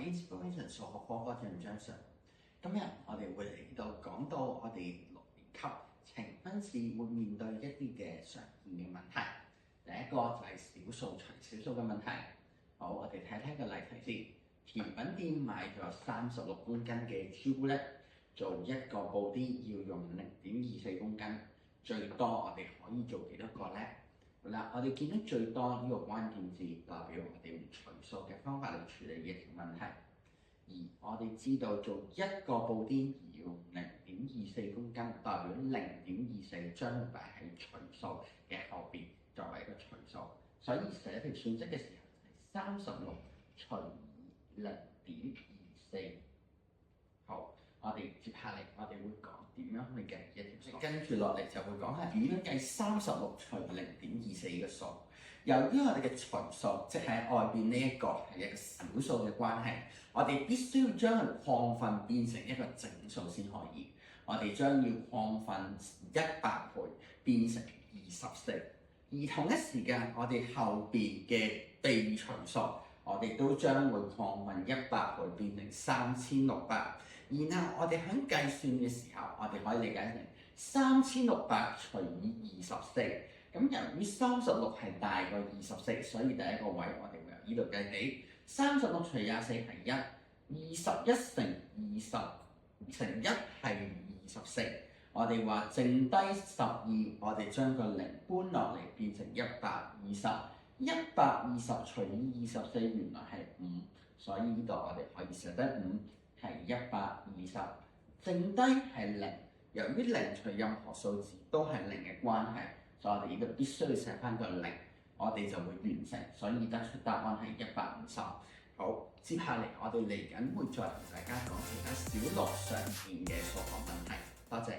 Inspiration 數學科課程張上，今日我哋會嚟到講到我哋6年級呈分試會面對一啲嘅常見嘅問題。第一個就係小數除小數嘅問題。好，我哋睇睇個例題先。甜品店買咗36公斤嘅朱古力，做一個布丁要用0.24公斤，最多我哋可以做幾多個呢？好啦，我哋見到最多呢個關鍵字，代表我哋用除數嘅方法嚟處理呢條問題。而我哋知道做一個布丁要用0.24公斤，代表0.24將會擺喺除數嘅後邊作為一個除數，所以寫條算式嘅時候係36除以0.24。好，我哋接下嚟我哋會講點樣去計一條數，跟住落嚟就會講下點樣計36除0.24嘅數。由於我哋嘅除數，即係外邊呢一個係一個小數嘅關係，我哋必須要將佢擴分變成一個整數先可以。我哋將要擴分100倍變成24，而同一時間我哋後邊嘅被除數，我哋都將會擴分100倍變成3600。然後我哋喺計算嘅時候，我哋可以理解成3600除以24。咁由於36係大過24，所以第一個位我哋會由呢度計起。36除24係1， 21乘20乘1係24。我哋話剩低12，我哋將個0搬落嚟變成120。120除以24原來係5，所以呢度我哋可以寫得5係120。剩低係0，由於0除任何數字都係0嘅關係，所以我哋呢度必須要寫翻個0，我哋就會完成，所以得出答案係150。好，接下嚟我哋嚟緊會再同大家講其他小6常見嘅數學問題。多謝。